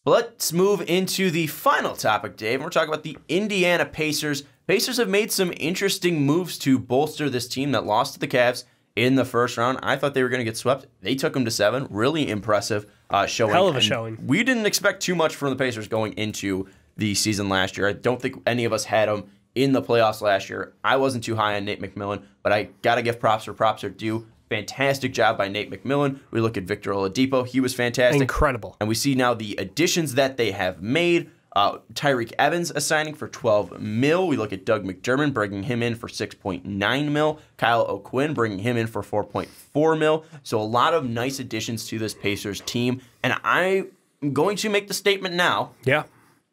Let's move into the final topic, Dave. We're talking about the Indiana Pacers. Pacers have made some interesting moves to bolster this team that lost to the Cavs in the first round. I thought they were going to get swept. They took them to 7. Really impressive showing. Hell of a showing. We didn't expect too much from the Pacers going into the season last year. I don't think any of us had them in the playoffs last year. I wasn't too high on Nate McMillan, but I got to give props where props are due. Fantastic job by Nate McMillan. We look at Victor Oladipo. He was fantastic. Incredible. And we see now the additions that they have made. Tyreke Evans assigning for $12 million. We look at Doug McDermott, bringing him in for $6.9 million. Kyle O'Quinn, bringing him in for $4.4 million. So a lot of nice additions to this Pacers team. And I'm going to make the statement now. Yeah.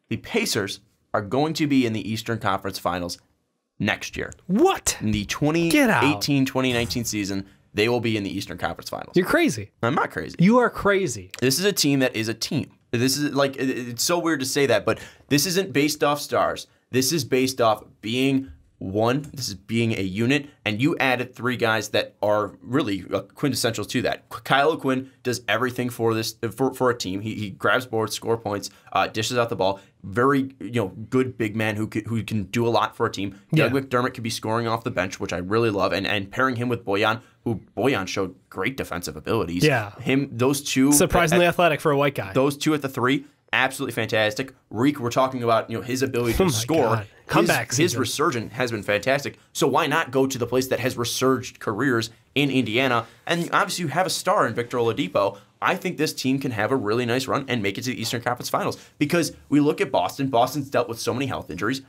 The Pacers are going to be in the Eastern Conference Finals next year. What? In the 2018-2019 season, they will be in the Eastern Conference Finals. You're crazy. I'm not crazy. You are crazy. This is a team that is a team. This is like, it's so weird to say that, but this isn't based off stars. This is based off being one. This is being a unit, and you added 3 guys that are really quintessential to that. Kyle O'Quinn does everything for this for a team. He grabs boards, score points, dishes out the ball. Very good big man who can do a lot for a team. Yeah. Doug McDermott could be scoring off the bench, which I really love, and pairing him with Bojan, who Bojan showed great defensive abilities. Yeah, those two surprisingly athletic for a white guy. Those two at the 3. Absolutely fantastic. Reek, we're talking about his ability to score. Comeback his resurgence has been fantastic. So why not go to the place that has resurged careers in Indiana? And obviously you have a star in Victor Oladipo. I think this team can have a really nice run and make it to the Eastern Conference Finals, because we look at Boston. Boston's dealt with so many health injuries,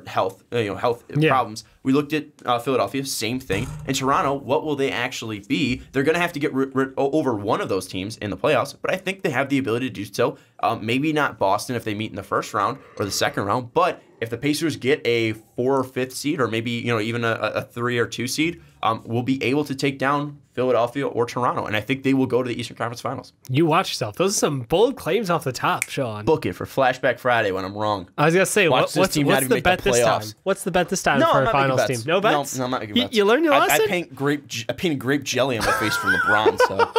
health problems. We looked at Philadelphia, same thing. And Toronto, what will they actually be? They're going to have to get over one of those teams in the playoffs, but I think they have the ability to do so. Maybe not Boston if they meet in the first round or the second round, but if the Pacers get a 4 or 5th seed, or maybe even a 3 or 2 seed, we'll be able to take down Philadelphia or Toronto, and I think they will go to the Eastern Conference Finals. You watch yourself. Those are some bold claims off the top, Sean. Book it for Flashback Friday when I'm wrong. I was going to say, what's the bet this time? What's the bet this time for a finals team? No bets? No, I'm not making bets. You learned your lesson? I painted grape jelly on my face for LeBron, so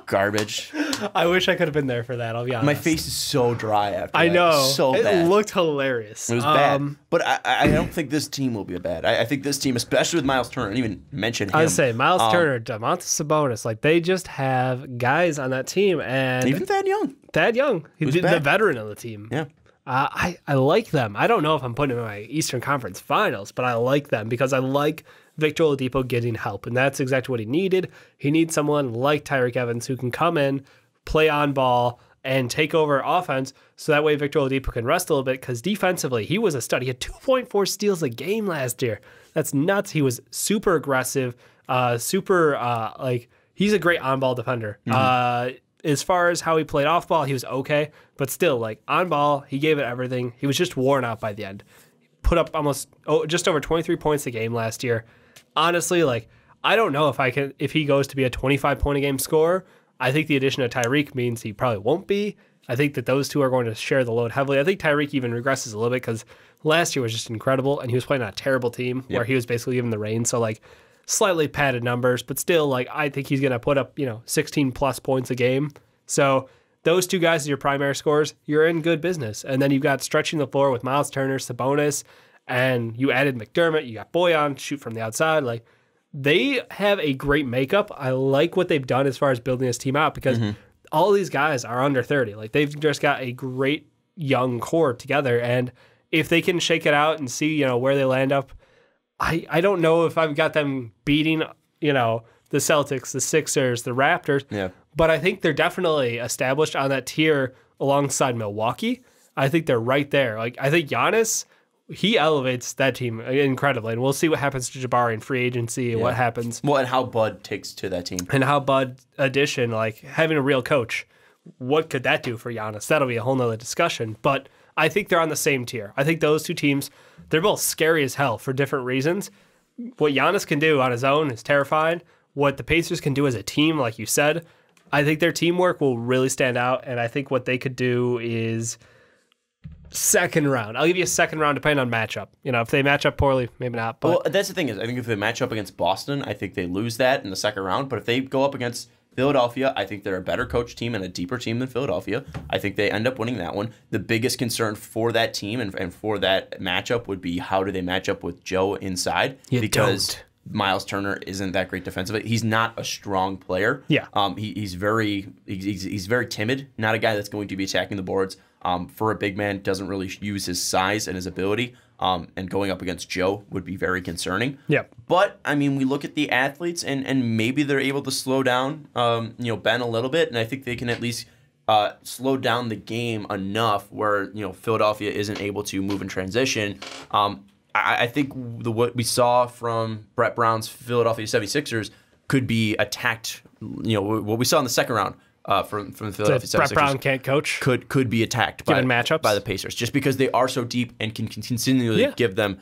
garbage. I wish I could have been there for that, I'll be honest. My face is so dry after that. I know. So bad. It looked hilarious. It was bad. But I don't think this team will be bad. I think this team, especially with Miles Turner, I didn't even mention him. I would say Miles Turner, Domantas Sabonis, they just have guys on that team. And even Thad Young. He's the veteran of the team. Yeah. I like them. I don't know if I'm putting them in my Eastern Conference Finals, but I like them because I like Victor Oladipo getting help, and that's exactly what he needed. He needs someone like Tyreke Evans who can come in, play on ball, and take over offense, so that way Victor Oladipo can rest a little bit, because defensively, he was a stud. He had 2.4 steals a game last year. That's nuts. He was super aggressive, he's a great on-ball defender. Mm-hmm. As far as how he played off ball, he was okay, but still, on ball, he gave it everything. He was just worn out by the end. Put up just over 23 points a game last year. Honestly, I don't know if he goes to be a 25-point-a-game scorer. I think the addition of Tyreke means he probably won't be. I think that those two are going to share the load heavily. I think Tyreke even regresses a little bit because last year was just incredible, and he was playing on a terrible team where he was basically given the reins. So, slightly padded numbers, but still, I think he's going to put up, 16-plus points a game. So those two guys as your primary scorers, you're in good business. And then you've got stretching the floor with Miles Turner, Sabonis, and you added McDermott. You got Bojan, shoot from the outside. They have a great makeup. I like what they've done as far as building this team out, because all these guys are under 30. They've just got a great young core together. And if they can shake it out and see, where they land up, I don't know if I've got them beating, the Celtics, the Sixers, the Raptors. Yeah. But I think they're definitely established on that tier alongside Milwaukee. I think they're right there. I think Giannis, he elevates that team incredibly. And we'll see what happens to Jabari in free agency and what happens. Well, and how Bud takes to that team. And how Bud addition, having a real coach, what could that do for Giannis? That'll be a whole nother discussion. But I think they're on the same tier. I think those two teams, they're both scary as hell for different reasons. What Giannis can do on his own is terrifying. What the Pacers can do as a team, like you said, I think their teamwork will really stand out, and I think what they could do is second round. I'll give you a second round depending on matchup. If they match up poorly, maybe not. But well, that's the thing is, I think if they match up against Boston, I think they lose that in the second round. But if they go up against Philadelphia, I think they're a better coach team and a deeper team than Philadelphia. I think they end up winning that one. The biggest concern for that team and for that matchup would be how do they match up with Joe inside? Because Miles Turner isn't that great defensively. He's not a strong player. Yeah. He's very timid. Not a guy that's going to be attacking the boards. For a big man, doesn't really use his size and his ability. And going up against Joe would be very concerning. Yeah. But I mean, we look at the athletes, and maybe they're able to slow down, Ben a little bit, and I think they can at least slow down the game enough where Philadelphia isn't able to move in transition. I think what we saw from Brett Brown's Philadelphia 76ers could be attacked. What we saw in the second round from the Philadelphia 76ers. Brett Brown can't coach. Could be attacked by matchups by the Pacers just because they are so deep and can continually give them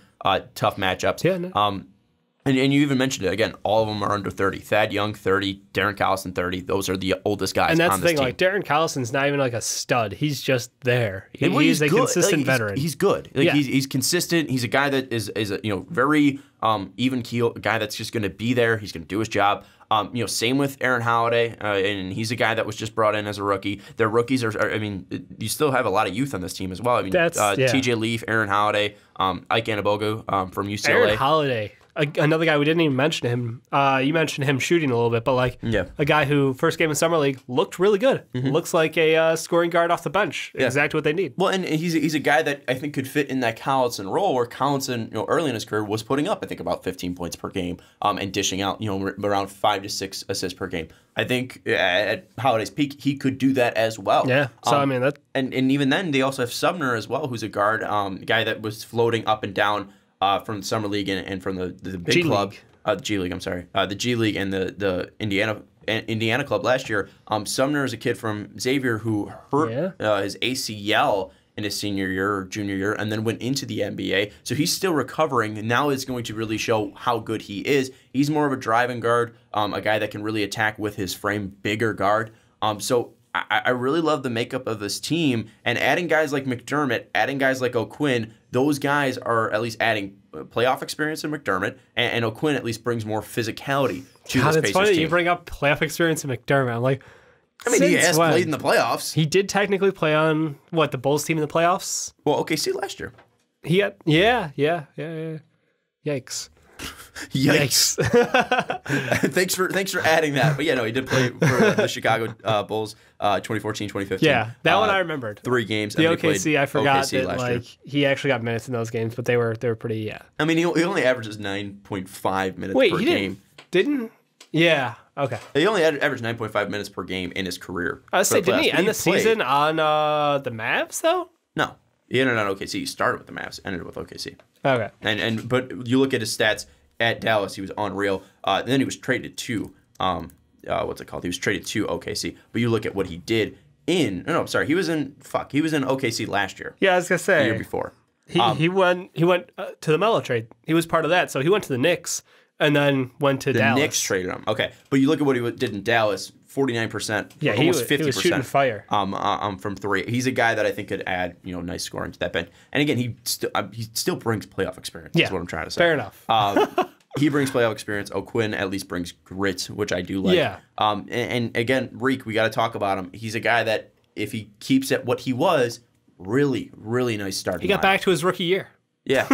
tough matchups. Yeah. No. And you even mentioned it again. All of them are under 30. Thad Young 30, Darren Collison 30. Those are the oldest guys. And that's on the this thing. team. Like Darren Collison's not even like a stud. He's just there. He's a consistent veteran. He's good. He's consistent. He's a guy that is a very even keel. A guy that's just going to be there. He's going to do his job. Same with Aaron Holiday, and he's a guy that was just brought in as a rookie. Their rookies are. I mean, you still have a lot of youth on this team as well. I mean, T.J. Leaf, Aaron Holiday, Ike Anabogo from UCLA. Aaron Holiday. Another guy we didn't even mention him. You mentioned him shooting a little bit, but a guy who first game in summer league looked really good. Mm-hmm. Looks like a scoring guard off the bench. Yeah. Exactly what they need. Well, and he's a guy that I think could fit in that Collison role, where Collison, early in his career was putting up I think about 15 points per game, and dishing out around 5 to 6 assists per game. I think at Holiday's peak he could do that as well. Yeah. So I mean that, and even then they also have Sumner as well, who's a guard, guy that was floating up and down. From the Summer League and from the big G club, League. G League. I'm sorry, the G League and the Indiana club last year. Sumner is a kid from Xavier who hurt his ACL in his senior year or junior year, and then went into the NBA. So he's still recovering, and now it's going to really show how good he is. He's more of a driving guard, a guy that can really attack with his frame, bigger guard. So I really love the makeup of this team, and adding guys like McDermott, adding guys like O'Quinn, those guys are at least adding playoff experience in McDermott, and O'Quinn at least brings more physicality to this Pacers team. It's funny that you bring up playoff experience in McDermott. I'm like, he has played in the playoffs. He did technically play on, the Bulls team in the playoffs? Well, OKC last year. He had, yeah. Yikes. Yikes. thanks for adding that. But he did play for the Chicago Bulls 2014, 2015. Yeah, that one I remembered. 3 games. The OKC, I forgot OKC that he actually got minutes in those games, but they were pretty, I mean, he only averages 9.5 minutes per game. Didn't? Yeah, okay. He only averaged 9.5 minutes per game in his career. I was saying, didn't he end the season on the Mavs, though? No. He ended on OKC. He started with the Mavs, ended with OKC. Okay. But you look at his stats at Dallas, he was unreal. Then he was traded to what's it called? He was traded to OKC. But you look at what he did he was in OKC last year. Yeah, I was gonna say the year before. He went to the Melo trade. He was part of that, so he went to the Knicks and then went to Dallas. The Knicks traded him. Okay, but you look at what he did in Dallas. 49%, yeah, almost 50%. He was shooting fire. From 3. He's a guy that I think could add, nice scoring to that bench. And again, he still brings playoff experience. Yeah, is what I'm trying to say. Fair enough. He brings playoff experience. O'Quinn at least brings grit, which I do like. Yeah. And again, Reek, we got to talk about him. He's a guy that if he keeps at what he was, really, really nice starting. He got back to his rookie year. Yeah.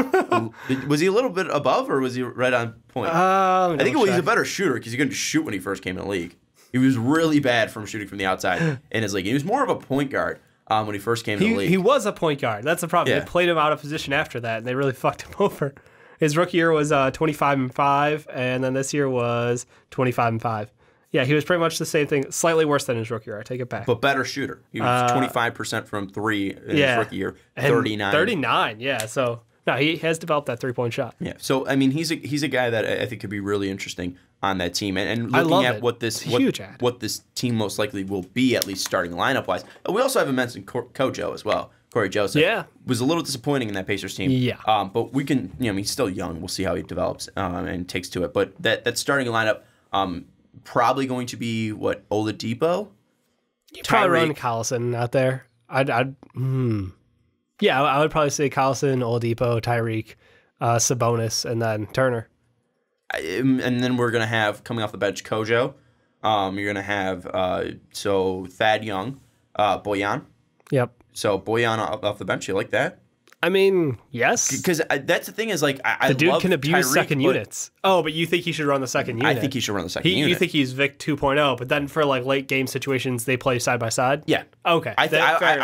Was he a little bit above, or was he right on point? I think he's a better shooter because he couldn't shoot when he first came in the league. He was really bad from shooting from the outside in his league. He was more of a point guard when he first came in the league. He was a point guard. That's the problem. They played him out of position after that, and they really fucked him over. His rookie year was 25-5, and then this year was 25-5. Yeah, he was pretty much the same thing, slightly worse than his rookie year. I take it back. But better shooter. He was 25% from 3 in his rookie year, 39. 39, yeah. So, no, he has developed that three-point shot. Yeah, so, I mean, he's a guy that I think could be really interesting on that team. And looking at what this team most likely will be, at least starting lineup-wise. We also haven't mentioned Kojo as well. Corey Joseph was a little disappointing in that Pacers team. Yeah. But we can, he's still young. We'll see how he develops and takes to it. But that starting lineup, probably going to be, Oladipo? You probably run Collison out there. Yeah, I would probably say Collison, Oladipo, Tyreek, Sabonis, and then Turner. And then we're going to have, coming off the bench, Kojo, You're going to have Thad Young, Boyan. Yep. So Boyan off the bench, you like that? I mean, yes. Because that's the thing is, like, I the dude love can abuse Tyreek, second units. Oh, but you think he should run the second unit? I think he should run the second unit. You think he's Vic 2.0, but then for like late game situations, they play side by side? Yeah. Okay. I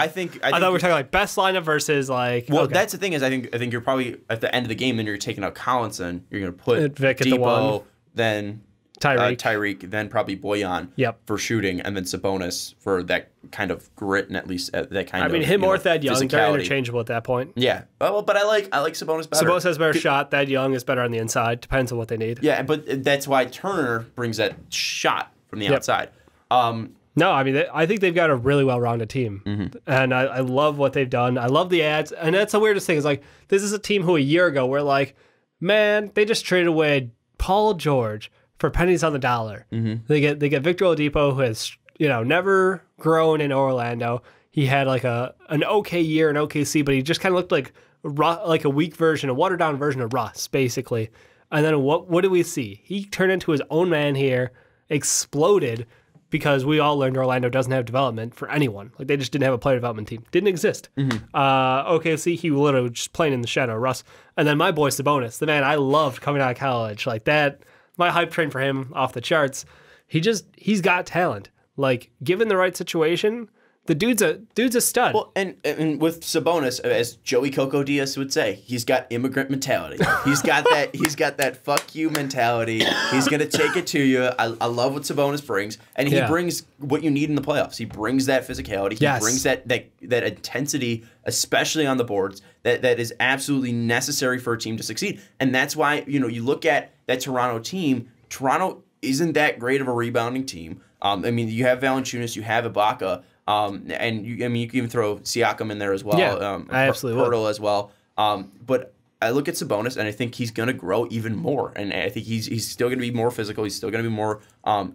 think we were talking like best lineup versus like. Well, okay. that's the thing is, I think you're probably at the end of the game, then you're taking out Collinson. You're going to put Vic at the Depot, one. then Tyreek, then probably Boyan for shooting, and then Sabonis for that kind of grit and at least that kind of. I mean, him or Thad Young, they're physicality. Interchangeable at that point. Yeah, well, but I like Sabonis better. Sabonis has better shot. Thad Young is better on the inside. Depends on what they need. Yeah, but that's why Turner brings that shot from the outside. No, I mean, I think they've got a really well-rounded team, and I love what they've done. I love the ads, and that's the weirdest thing is like this is a team who a year ago we're like, man, they just traded away Paul George for pennies on the dollar. They get Victor Oladipo, who has never grown in Orlando. He had like an okay year in OKC, but he just kind of looked like a weak version, a watered down version of Russ, basically. And then what do we see? He turned into his own man here, exploded, because we all learned Orlando doesn't have development for anyone. Like they just didn't have a player development team. Didn't exist. OKC, he literally just playing in the shadow of Russ. And then my boy Sabonis, the man I loved coming out of college, like that. My hype train for him off the charts. He's got talent. Like given the right situation, the dude's a stud. Well, and with Sabonis, as Joey Coco Diaz would say, he's got immigrant mentality. He's got that fuck you mentality. He's gonna take it to you. I love what Sabonis brings, and he brings what you need in the playoffs. He brings that physicality. He brings that intensity, especially on the boards, that is absolutely necessary for a team to succeed. And that's why you look at that Toronto team. Toronto isn't that great of a rebounding team. I mean, you have Valanciunas, you have Ibaka. And you can even throw Siakam in there as well. Yeah, I absolutely would. Hurdle as well. But I look at Sabonis, and I think he's going to grow even more. And I think he's still going to be more physical. He's still going to be more.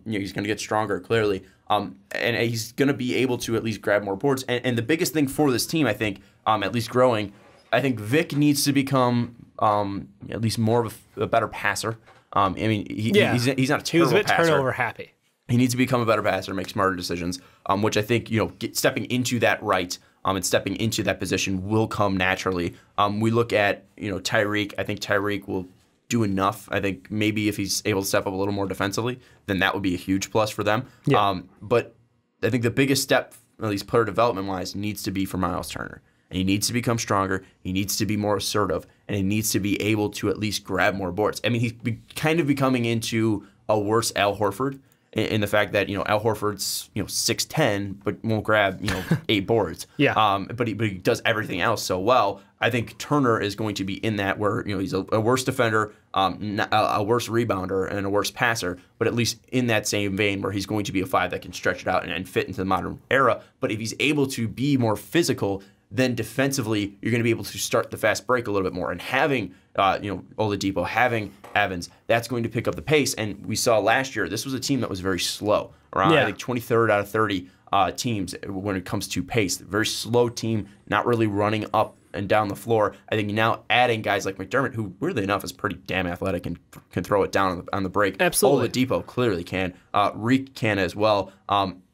He's going to get stronger, clearly. And he's going to be able to at least grab more boards. And the biggest thing for this team, I think, at least growing, I think Vic needs to become at least more of a better passer. I mean, he's not a terrible passer. He was a bit turnover happy. He needs to become a better passer, make smarter decisions, which I think stepping into that right and stepping into that position will come naturally. We look at Tyreek. I think Tyreek will do enough. I think maybe if he's able to step up a little more defensively, then that would be a huge plus for them. Yeah. But I think the biggest step, at least player development wise, needs to be for Miles Turner. And he needs to become stronger. He needs to be more assertive, and he needs to be able to at least grab more boards. I mean, he's kind of becoming into a worse Al Horford. In the fact that Al Horford's 6'10", but won't grab 8 boards. Yeah. But he does everything else so well. I think Turner is going to be in that where he's a worse defender, a worse rebounder, and a worse passer. But at least in that same vein where he's going to be a 5 that can stretch it out and fit into the modern era. But if he's able to be more physical, then defensively you're going to be able to start the fast break a little bit more. And having Oladipo, having Evans, that's going to pick up the pace. And we saw last year, this was a team that was very slow. Around, I think, 23rd out of 30 teams when it comes to pace. Very slow team, not really running up and down the floor. I think now adding guys like McDermott, who weirdly enough is pretty damn athletic and can throw it down on the break. Absolutely. Oladipo clearly can. Reek can as well.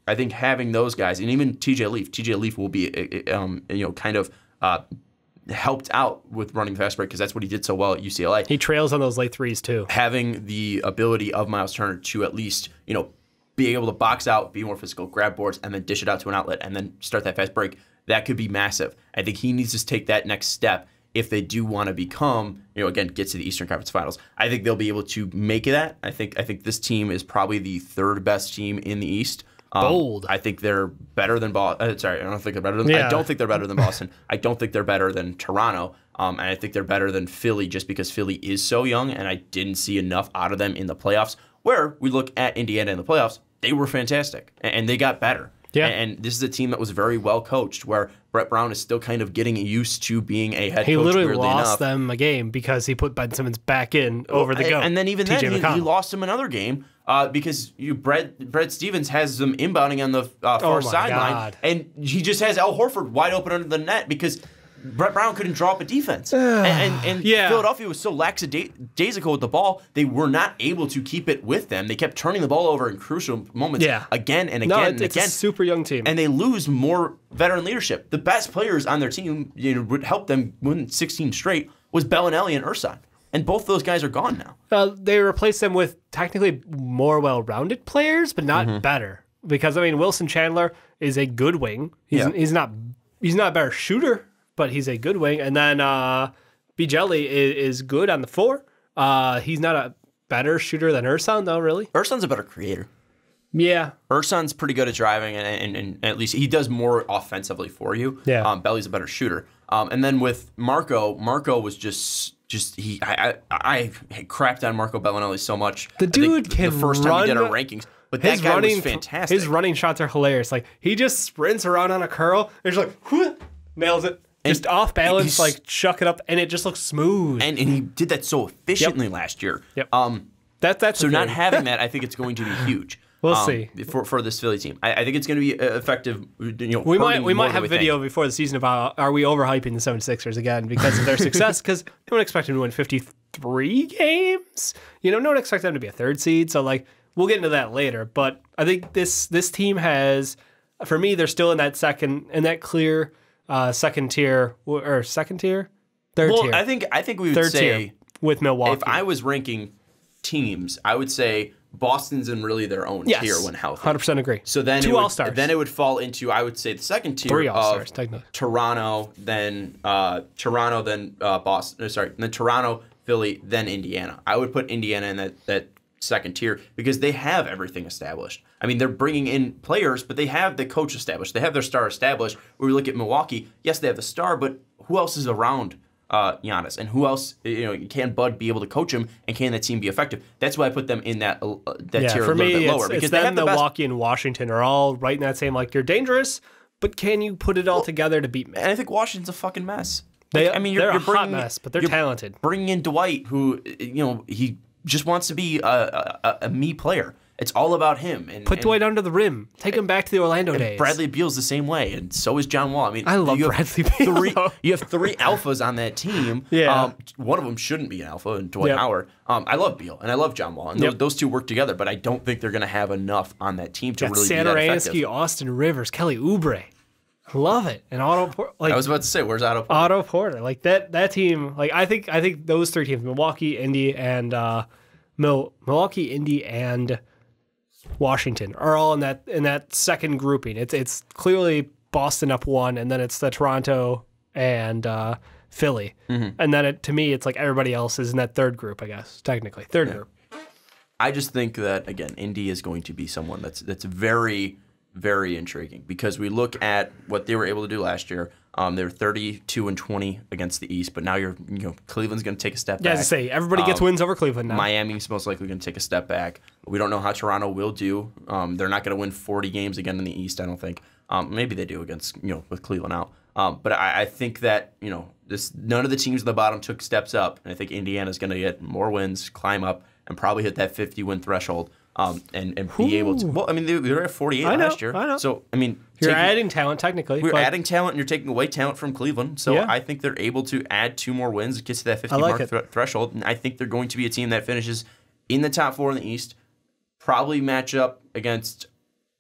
I think having those guys, and even TJ Leaf will be, kind of helped out with running the fast break because that's what he did so well at UCLA. He trails on those late threes too. Having the ability of Miles Turner to at least, be able to box out, be more physical, grab boards, and then dish it out to an outlet, and then start that fast break, that could be massive. I think he needs to take that next step if they do want to become, again, get to the Eastern Conference Finals. I think they'll be able to make that. I think this team is probably the third best team in the East. Bold. I think they're better than Boston. I don't think they're better than. Yeah. I don't think they're better than Boston. I don't think they're better than Toronto. And I think they're better than Philly just because Philly is so young, and I didn't see enough out of them in the playoffs. Where we look at Indiana in the playoffs, they were fantastic, and they got better. Yeah. And this is a team that was very well coached, where Brett Brown is still kind of getting used to being a head coach. He literally lost them a game because he put Ben Simmons back in over the go. And then even then, he lost him another game because Brad Stevens has them inbounding on the far sideline, and he just has Al Horford wide open under the net because Brett Brown couldn't draw up a defense. And Philadelphia was so lackadaisical with the ball, they were not able to keep it with them. They kept turning the ball over in crucial moments again and again and it's again. A super young team. And they lose more veteran leadership. The best players on their team, would help them win 16 straight, was Bellinelli and Ersan. And both those guys are gone now. They replaced them with technically more well-rounded players, but not better. Because, Wilson Chandler is a good wing. He's not a better shooter, but he's a good wing. And then Bijelli is good on the floor. He's not a better shooter than Ersan, though, really. Ersan's a better creator. Yeah. Ersan's pretty good at driving, and at least he does more offensively for you. Yeah. Belly's a better shooter. And then with Marco was just I crapped on Marco Bellinelli so much. The dude can the first time run, we did our rankings, but that guy was fantastic. His running shots are hilarious. Like he just sprints around on a curl and just nails it. Just off balance, chuck it up, and it just looks smooth. And he did that so efficiently last year. Yep. That's so not having that, I think it's going to be huge. We'll see for this Philly team. I think it's going to be effective. We might have a video before the season about are we overhyping the 76ers again because of their success? Because no one expected them to win 53 games. No one expected them to be a third seed. So we'll get into that later. But I think this team has, for me, they're still in that clear second tier or second tier, third tier. I think we would third say tier with Milwaukee. If I was ranking teams, I would say Boston's in really their own tier when healthy. 100% agree. So then two All-Stars. Then it would fall into, I would say, the second tier 3 All-Stars, of technically. Toronto, then Boston. Then Toronto, Philly, then Indiana. I would put Indiana in that second tier because they have everything established. They're bringing in players, but they have the coach established. They have their star established. Where we look at Milwaukee, yes, they have the star, but who else is around Giannis, and who else? Can Bud be able to coach him, and can that team be effective? That's why I put them in that tier a little bit lower because they have the Milwaukee and Washington are all right in that same you're dangerous, but can you put it all together to beat me? And I think Washington's a fucking mess. They're a hot mess, but they're talented. Bringing in Dwight, who he just wants to be a me player. It's all about him. Put Dwight under the rim. Take him back to the Orlando days. Bradley Beal's the same way, and so is John Wall. I love Bradley Beal. You have 3 alphas on that team. Yeah. One of them shouldn't be an alpha, and Dwight Howard. I love Beal, and I love John Wall, and those two work together, but I don't think they're going to have enough on that team to really be that effective. Satoransky, Austin Rivers, Kelly Oubre. I love it. And Otto Porter. I was about to say, where's Otto Porter? Otto Porter. That team, I think those 3 teams, Milwaukee, Indy, and Washington are all in that second grouping. It's clearly Boston up 1, and then it's the Toronto and Philly, and then to me it's everybody else is in that third group. I guess technically third group. I just think that again, Indy is going to be someone that's very, very intriguing because we look at what they were able to do last year. They were 32-20 against the East, but now Cleveland's going to take a step back. Yeah, I say everybody gets wins over Cleveland now. Miami's most likely going to take a step back. We don't know how Toronto will do. They're not going to win 40 games again in the East, I don't think. Maybe they do against with Cleveland out. But I think that none of the teams at the bottom took steps up, and I think Indiana's going to get more wins, climb up, and probably hit that 50-win threshold. And be able to. Well, they were at 48 last year. I know. So you're adding talent technically. We're adding talent, and you're taking away talent from Cleveland. So I think they're able to add 2 more wins, it gets to that 50 threshold, and I think they're going to be a team that finishes in the top 4 in the East. Probably match up against.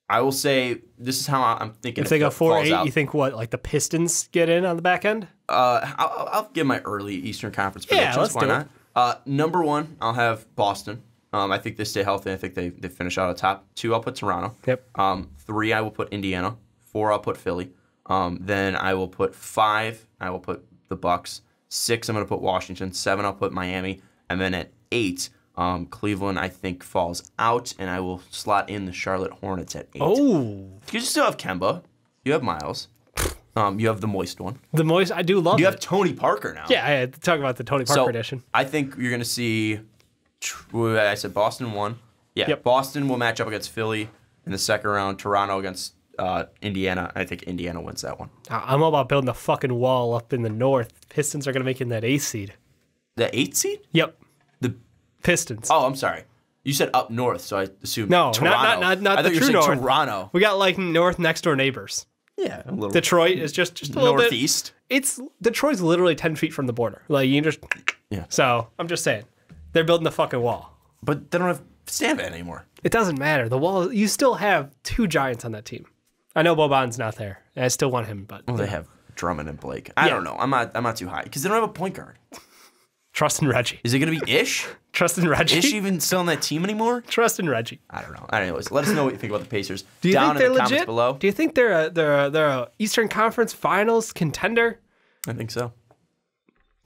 I will say this is how I'm thinking. If they go 4-8, you think what? The Pistons get in on the back end? I'll give my early Eastern Conference predictions. Yeah, let's Why not? Number 1, I'll have Boston. I think they stay healthy. I think they finish out of the top 2. I'll put Toronto. Yep. 3, I will put Indiana. 4, I'll put Philly. Then I will put 5, I will put the Bucks. 6, I'm going to put Washington. 7, I'll put Miami. And then at 8, Cleveland, I think, falls out, and I will slot in the Charlotte Hornets at 8. Oh. Because you still have Kemba. You have Miles. You have the moist one. The moist, I do love You have Tony Parker now. Yeah, I had to talk about the Tony Parker edition. I think you're going to see... I said Boston 1. Yeah, yep. Boston will match up against Philly in the second round. Toronto against Indiana. I think Indiana wins that one. I'm all about building a fucking wall up in the north. Pistons are going to make it in that 8th seed. The 8th seed? Yep. The Pistons. Oh, I'm sorry. You said up north, so I assumed no, Toronto. not I the thought you true said north. Toronto. We got north next door neighbors. Yeah, a little Detroit is just a little northeast. bit. Detroit's literally 10 feet from the border. Like you can just. Yeah. So I'm just saying, they're building the fucking wall. But they don't have Stan anymore. It doesn't matter. The wall. You still have 2 giants on that team. I know Boban's not there. And I still want him, but Well, they have Drummond and Blake. I don't know. I'm not too high because they don't have a point guard. trust in Reggie. Is it going to be Ish? Trust in Reggie. Ish even still on that team anymore? Trust in Reggie. I don't know. Anyways, let us know what you think about the Pacers. Do you down think they're in the legit? comments below. Do you think they're a Eastern Conference Finals contender? I think so.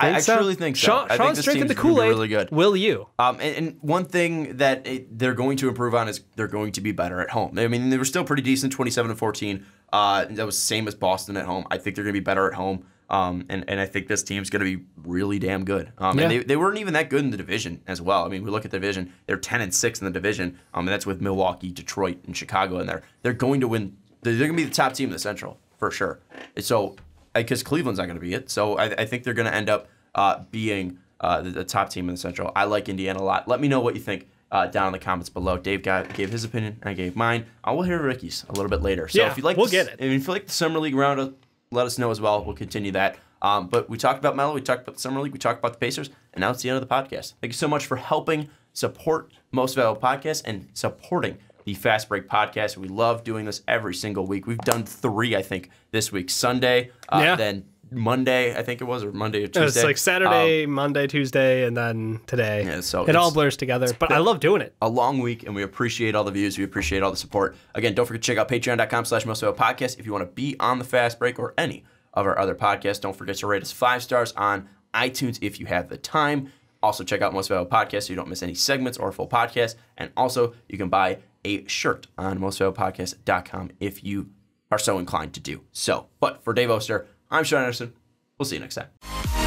I truly think so. Sean's I think this drinking team's the Kool-Aid. really good. Will you? And one thing that they're going to improve on is they're going to be better at home. I mean, they were still pretty decent, 27-14. That was same as Boston at home. I think they're going to be better at home. And I think this team's going to be really damn good. And they weren't even that good in the division as well. I mean, we look at the division; they're 10-6 in the division. And that's with Milwaukee, Detroit, and Chicago in there. They're going to win. They're going to be the top team in the Central for sure. So, because Cleveland's not going to be it, so I think they're going to end up being the top team in the Central. I like Indiana a lot. Let me know what you think down in the comments below. Dave gave his opinion. I gave mine. I will hear Ricky's a little bit later. So if you like, get it. And if you like the Summer League roundup, let us know as well. We'll continue that. But we talked about Melo, we talked about the Summer League, we talked about the Pacers, and now it's the end of the podcast. Thank you so much for helping support Most Valuable Podcast and supporting the Fast Break Podcast. We love doing this every single week. We've done 3, I think, this week. Sunday, then Monday, I think it was, or Monday or Tuesday. It's like Saturday, Monday, Tuesday, and then today. Yeah, so it all blurs together, but I love doing it. A long week, and we appreciate all the views. We appreciate all the support. Again, don't forget to check out patreon.com/mostvaluablepodcast if you want to be on the Fast Break or any of our other podcasts. Don't forget to rate us 5 stars on iTunes if you have the time. Also, check out Most Valuable Podcast so you don't miss any segments or full podcasts. And also, you can buy a shirt on mostvaluablepodcast.com if you are so inclined to do so. But for Dave Oster, I'm Sean Anderson. We'll see you next time.